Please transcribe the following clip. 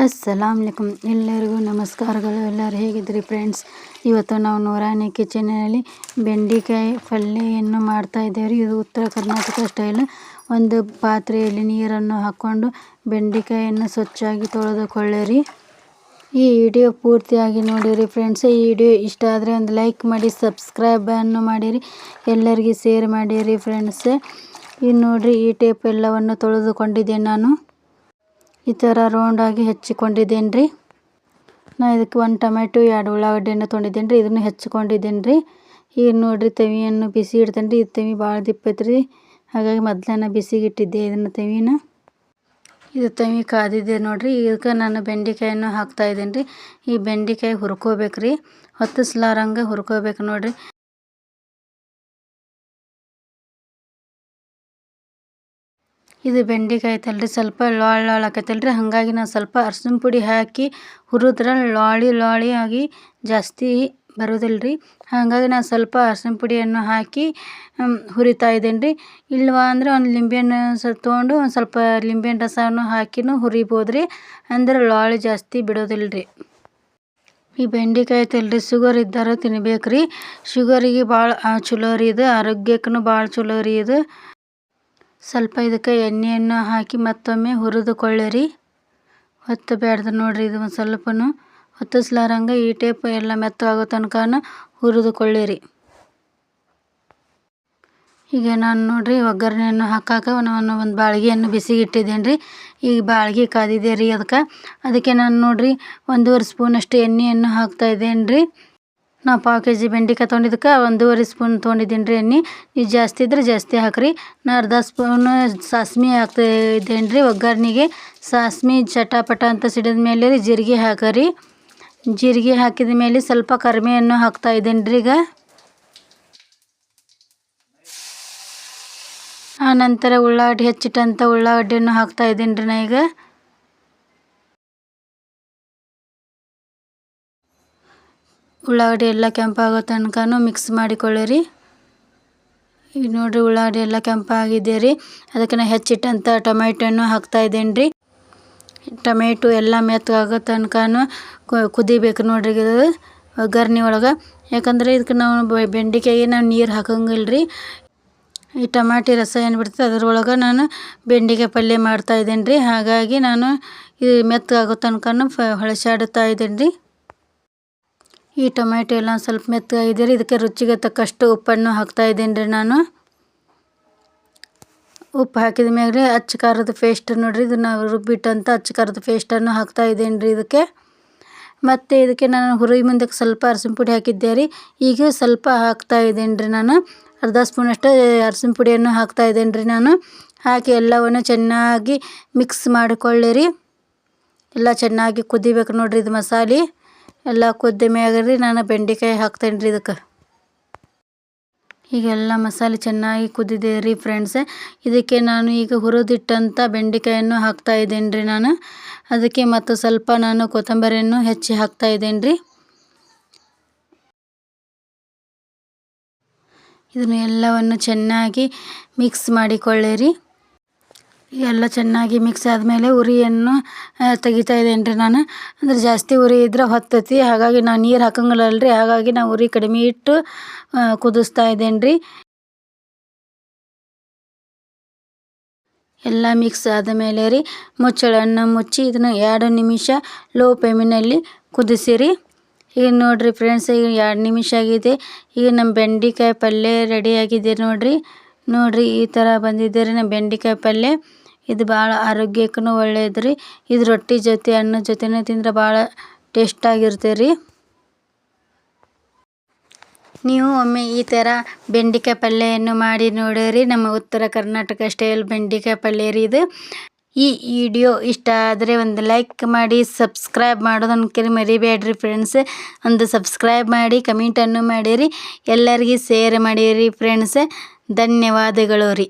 ಅಸ್ಸಲಾಮುಅಲೈಕುಮ್ ಎಲ್ಲರಿಗೂ ನಮಸ್ಕಾರಗಳು. ಎಲ್ಲರೂ ಹೇಗಿದ್ದೀರಿ ಫ್ರೆಂಡ್ಸ್? ಇವತ್ತು ನಾವು ನೂರಾನಿ ಕಿಚನಲ್ಲಿ ಬೆಂಡೆಕಾಯಿ ಪಲ್ಯವನ್ನು ಮಾಡ್ತಾ ಇದ್ದೇವೆ. ಇದು ಉತ್ತರ ಕರ್ನಾಟಕ ಸ್ಟೈಲ್. ಒಂದು ಪಾತ್ರೆಯಲ್ಲಿ ನೀರನ್ನು ಹಾಕ್ಕೊಂಡು ಬೆಂಡೆಕಾಯಿಯನ್ನು ಸ್ವಚ್ಛಾಗಿ ತೊಳೆದುಕೊಳ್ಳಿರಿ. ಈ ವಿಡಿಯೋ ಪೂರ್ತಿಯಾಗಿ ನೋಡಿರಿ ಫ್ರೆಂಡ್ಸ್. ಈ ವಿಡಿಯೋ ಇಷ್ಟ ಆದರೆ ಒಂದು ಲೈಕ್ ಮಾಡಿ, ಸಬ್ಸ್ಕ್ರೈಬನ್ನು ಮಾಡಿರಿ, ಎಲ್ಲರಿಗೆ ಶೇರ್ ಮಾಡಿರಿ ಫ್ರೆಂಡ್ಸ್. ಇದು ನೋಡಿರಿ, ಈ ಟೇಪ್ ಎಲ್ಲವನ್ನು ತೊಳೆದುಕೊಂಡಿದ್ದೇನೆ. ನಾನು ಈ ಥರ ರೌಂಡಾಗಿ ಹೆಚ್ಚಿಕೊಂಡಿದ್ದೇನೆ ರೀ. ನಾನು ಇದಕ್ಕೆ 1 ಟೊಮೆಟೊ 2 ಉಳ್ಳಾಗಡ್ಡೆಯನ್ನು ತೊಗೊಂಡಿದ್ದೇನೆ ರೀ. ಇದನ್ನು ಹೆಚ್ಚಿಕೊಂಡಿದ್ದೇನೆ ರೀ. ಈಗ ನೋಡಿರಿ, ತವಿಯನ್ನು ಬಿಸಿ ಇಡ್ತೇನೆ ರೀ. ಇದು ತವಿ ಭಾಳ ದಿಪ್ಪ ಐತೆ ರೀ, ಹಾಗಾಗಿ ಮೊದಲೇ ಬಿಸಿಗೆ ಇಟ್ಟಿದ್ದೆ ಇದನ್ನು ತವಿನ. ಇದು ತವಿ ಕಾದಿದೆ ನೋಡಿರಿ. ಇದಕ್ಕೆ ನಾನು ಬೆಂಡೆಕಾಯನ್ನು ಹಾಕ್ತಾಯಿದ್ದೇನೆ ರೀ. ಈ ಬೆಂಡೆಕಾಯಿ ಹುರ್ಕೋಬೇಕು ರೀ, ಹೊತ್ತಿಸ್ಲಾರಂಗೆ ಹುರ್ಕೋಬೇಕು ನೋಡಿರಿ. ಇದು ಬೆಂಡೆಕಾಯಿ ಐತಲ್ರಿ, ಸ್ವಲ್ಪ ಲಾಳ್ ಆಕೈತಲ್ರಿ, ಹಾಗಾಗಿ ನಾನು ಸ್ವಲ್ಪ ಅರ್ಶಿನ ಪುಡಿ ಹಾಕಿ ಹುರಿದ್ರೆ ಲಾಳಿ ಆಗಿ ಜಾಸ್ತಿ ಬರೋದಿಲ್ಲ ರೀ. ಹಾಗಾಗಿ ನಾನು ಸ್ವಲ್ಪ ಅರ್ಶಿನ ಪುಡಿಯನ್ನು ಹಾಕಿ ಹುರಿತಾ ಇದ್ದೇನೆ ರೀ. ಇಲ್ವಾ ಅಂದರೆ ಒಂದು ಲಿಂಬೆಹಣ್ಣು ತೊಗೊಂಡು ಒಂದು ಸ್ವಲ್ಪ ಲಿಂಬೆಹಣ್ಣು ರಸವನ್ನು ಹಾಕಿನೂ ಹುರಿಬೋದು ರೀ, ಅಂದ್ರೆ ಲಾಳಿ ಜಾಸ್ತಿ ಬಿಡೋದಿಲ್ಲ ರೀ. ಈ ಬೆಂಡೆಕಾಯಿ ಐತಲ್ರಿ, ಶುಗರ್ ಇದ್ದಾರ ತಿನ್ಬೇಕು ರೀ. ಶುಗರಿಗೆ ಭಾಳ ಚಲೋ ರೀ ಇದು, ಆರೋಗ್ಯಕ್ಕೂ ಭಾಳ ಚಲೋ ರೀ ಇದು. ಸ್ವಲ್ಪ ಇದಕ್ಕೆ ಎಣ್ಣೆಯನ್ನು ಹಾಕಿ ಮತ್ತೊಮ್ಮೆ ಹುರಿದುಕೊಳ್ಳಿರಿ. ಹೊತ್ತಬೇಡ್ದು ನೋಡಿರಿ, ಇದು ಒಂದು ಸ್ವಲ್ಪನೂ ಹೊತ್ತಿಸ್ಲಾರಂಗೆ ಈ ಟೇಪ್ ಎಲ್ಲ ಮೆತ್ತಗಾಗೋ ತನಕ ಹುರಿದುಕೊಳ್ಳಿರಿ. ಈಗ ನಾನು ನೋಡಿರಿ ಒಗ್ಗರಣೆಯನ್ನು ಹಾಕಾಕ ನಾನು ಒಂದು ಬಾಳ್ಗೆಯನ್ನು ಬಿಸಿಗೆ ಇಟ್ಟಿದ್ದೇನೆ ರೀ. ಈಗ ಬಾಳ್ಗೆ ಕಾದಿದೆ ರೀ. ಅದಕ್ಕೆ ನಾನು ನೋಡಿರಿ 1.5 ಸ್ಪೂನಷ್ಟು ಎಣ್ಣೆಯನ್ನು ಹಾಕ್ತಾಯಿದ್ದೇನೆ ರೀ. ನಾವು 1/2 kg ಬೆಂಡೆಕಾಯಿ ತೊಗೊಂಡಿದ್ದಕ್ಕೆ 1.5 ಸ್ಪೂನ್ ತೊಗೊಂಡಿದ್ದೀನಿ ರೀ ಎಣ್ಣೆ. ನೀವು ಜಾಸ್ತಿ ಇದ್ರೆ ಜಾಸ್ತಿ ಹಾಕಿರಿ. ನಾನು ಅರ್ಧ ಸ್ಪೂನು ಸಾಸ್ಮೆ ಹಾಕ್ತಾಯಿದ್ದೇನೆ ರೀ ಒಗ್ಗರಣೆಗೆ. ಸಾಸ್ಮೆ ಚಟಾಪಟ ಅಂತ ಸಿಡಿದ ಮೇಲೆ ರೀ ಜೀರಿಗೆ ಹಾಕಿರಿ. ಜೀರಿಗೆ ಹಾಕಿದ ಮೇಲೆ ಸ್ವಲ್ಪ ಕರಿಬೇವನ್ನು ಹಾಕ್ತಾಯಿದ್ದೇನೆ ರೀ. ಈಗ ಆ ನಂತರ ಉಳ್ಳಾಗಡ್ಡಿ ಹೆಚ್ಚಿಟ್ಟಂಥ ಉಳ್ಳಾಗಡ್ಡಿಯನ್ನು ಹಾಕ್ತಾಯಿದ್ದೇನೆ ರೀ. ನಾ ಈಗ ಉಳ್ಳಾಗಡ್ಡಿ ಎಲ್ಲ ಕೆಂಪಾಗೋ ತನಕ ಮಿಕ್ಸ್ ಮಾಡಿಕೊಳ್ಳಿರಿ. ಈಗ ನೋಡಿರಿ, ಉಳ್ಳಾಗಡ್ಡಿ ಎಲ್ಲ ಕೆಂಪಾಗಿದೆ ರೀ. ಅದಕ್ಕೆ ನಾನು ಹೆಚ್ಚಿಟ್ಟಂಥ ಟೊಮೆಟೊನ್ನು ಹಾಕ್ತಾಯಿದ್ದೇನೆ ರೀ. ಟೊಮೆಟೊ ಎಲ್ಲ ಮೆತ್ತಗಾಗೋ ತನಕ ಕುದಿಬೇಕು ನೋಡಿರಿ ಇದು ಒಗ್ಗರಣೆ ಒಳಗೆ. ಯಾಕಂದರೆ ಇದಕ್ಕೆ ನಾವು ಬೆಂಡೆಕಾಯಿಗೆ ನಾವು ನೀರು ಹಾಕಂಗಿಲ್ಲ ರೀ. ಈ ಟಮಾಟಿ ರಸ ಏನು ಬಿಡ್ತದೆ ಅದರೊಳಗೆ ನಾನು ಬೆಂಡೆಕಾಯಿ ಪಲ್ಯ ಮಾಡ್ತಾಯಿದ್ದೇನೆ ರೀ. ಹಾಗಾಗಿ ನಾನು ಇದು ಮೆತ್ತಗಾಗೋ ತನಕ ಹೊಳಸಾಡುತ್ತಾ ಇದ್ದೇನೆ ರೀ. ಈ ಟೊಮೆಟೊ ಎಲ್ಲ ಸ್ವಲ್ಪ ಮೆತ್ತಗಾಗಿದೆ ರೀ. ಇದಕ್ಕೆ ರುಚಿಗೆ ತಕ್ಕಷ್ಟು ಉಪ್ಪನ್ನು ಹಾಕ್ತಾಯಿದ್ದೇನೆ ರೀ. ನಾನು ಉಪ್ಪು ಹಾಕಿದ ಮ್ಯಾಗ ಅಚ್ಚ ಖಾರದ ಪೇಸ್ಟ್ ನೋಡಿರಿ, ಇದು ನಾವು ರುಬ್ಬಿಟ್ಟಂಥ ಅಚ್ಚ ಖಾರದ ಪೇಸ್ಟನ್ನು ಹಾಕ್ತಾಯಿದ್ದೇನೆ ರೀ ಇದಕ್ಕೆ. ಮತ್ತು ಇದಕ್ಕೆ ನಾನು ಹುರಿ ಮುಂದಕ್ಕೆ ಸ್ವಲ್ಪ ಅರಸಿನ ಪುಡಿ ಹಾಕಿದ್ದೆ ರೀ. ಈಗ ಸ್ವಲ್ಪ ಹಾಕ್ತಾಯಿದ್ದೇನೆ ರೀ. ನಾನು ಅರ್ಧ ಸ್ಪೂನಷ್ಟು ಅರಸಿನ ಪುಡಿಯನ್ನು ಹಾಕ್ತಾಯಿದ್ದೇನೆ ರೀ. ನಾನು ಹಾಕಿ ಎಲ್ಲವನ್ನು ಚೆನ್ನಾಗಿ ಮಿಕ್ಸ್ ಮಾಡಿಕೊಳ್ಳಿರಿ. ಎಲ್ಲ ಚೆನ್ನಾಗಿ ಕುದಿಬೇಕು ನೋಡಿರಿ. ಇದು ಮಸಾಲೆ ಎಲ್ಲ ಕುದ್ದ ಮ್ಯಾಗ ರೀ ನಾನು ಬೆಂಡೆಕಾಯಿ ಹಾಕ್ತೇನೆ ರೀ ಇದಕ್ಕೆ. ಈಗೆಲ್ಲ ಮಸಾಲೆ ಚೆನ್ನಾಗಿ ಕುದಿದೆ ರೀ ಫ್ರೆಂಡ್ಸ್. ಇದಕ್ಕೆ ನಾನು ಈಗ ಹುರಿದಿಟ್ಟಂಥ ಬೆಂಡೆಕಾಯನ್ನು ಹಾಕ್ತಾಯಿದ್ದೇನೆ ರೀ ನಾನು. ಅದಕ್ಕೆ ಮತ್ತು ಸ್ವಲ್ಪ ನಾನು ಕೊತ್ತಂಬರಿಯನ್ನು ಹೆಚ್ಚಿ ಹಾಕ್ತಾಯಿದ್ದೇನೆ ರೀ. ಇದನ್ನು ಎಲ್ಲವನ್ನು ಚೆನ್ನಾಗಿ ಮಿಕ್ಸ್ ಮಾಡಿಕೊಳ್ಳಿರಿ. ಎಲ್ಲ ಚೆನ್ನಾಗಿ ಮಿಕ್ಸ್ ಆದಮೇಲೆ ಉರಿಯನ್ನು ತೆಗಿತಾ ಇದ್ದೇನೆ ರೀ ನಾನು. ಅಂದರೆ ಜಾಸ್ತಿ ಉರಿ ಇದ್ರೆ ಹೊತ್ತತಿ, ಹಾಗಾಗಿ ನಾನು ನೀರು ಹಾಕಂಗಿಲ್ಲ ರೀ. ಹಾಗಾಗಿ ನಾನು ಉರಿ ಕಡಿಮೆ ಇಟ್ಟು ಕುದಿಸ್ತಾ ಇದ್ದೇನೆ ರೀ. ಎಲ್ಲ ಮಿಕ್ಸ್ ಆದಮೇಲೆ ರೀ ಮುಚ್ಚಳನ್ನು ಮುಚ್ಚಿ ಇದನ್ನು 2 ನಿಮಿಷ ಲೋ ಫ್ಲೇಮಿನಲ್ಲಿ ಕುದಿಸಿರಿ. ಈಗ ನೋಡಿರಿ ಫ್ರೆಂಡ್ಸ್, ಈಗ 2 ನಿಮಿಷ ಆಗಿದೆ. ಈಗ ನಮ್ಮ ಬೆಂಡೆಕಾಯಿ ಪಲ್ಯ ರೆಡಿಯಾಗಿದೆ ನೋಡಿರಿ. ಈ ಥರ ಬಂದಿದೆ ರೀ ನಮ್ಮ ಬೆಂಡೆಕಾಯಿ ಪಲ್ಯ. ಇದು ಭಾಳ ಆರೋಗ್ಯಕ್ಕೂ ಒಳ್ಳೆಯದು ರೀ. ಇದು ರೊಟ್ಟಿ ಜೊತೆ ಅನ್ನದ ಜೊತೆನೇ ತಿಂದ್ರೆ ಭಾಳ ಟೇಸ್ಟಾಗಿರುತ್ತೆ ರೀ. ನೀವು ಒಮ್ಮೆ ಈ ಥರ ಬೆಂಡೆಕಾಯಿ ಪಲ್ಯವನ್ನು ಮಾಡಿ ನೋಡಿರಿ. ನಮ್ಮ ಉತ್ತರ ಕರ್ನಾಟಕ ಸ್ಟೈಲ್ ಬೆಂಡೆಕಾಯಿ ಪಲ್ಯ ರೀ ಇದು. ಈ ವಿಡಿಯೋ ಇಷ್ಟ ಆದರೆ ಒಂದು ಲೈಕ್ ಮಾಡಿ, ಸಬ್ಸ್ಕ್ರೈಬ್ ಮಾಡೋದನ್ನು ಮರಿಬೇಡ್ರಿ ಫ್ರೆಂಡ್ಸ್. ಒಂದು ಸಬ್ಸ್ಕ್ರೈಬ್ ಮಾಡಿ, ಕಮೆಂಟನ್ನು ಮಾಡಿರಿ, ಎಲ್ಲರಿಗೆ ಶೇರ್ ಮಾಡಿರಿ ಫ್ರೆಂಡ್ಸ್. ಧನ್ಯವಾದಗಳು ರೀ.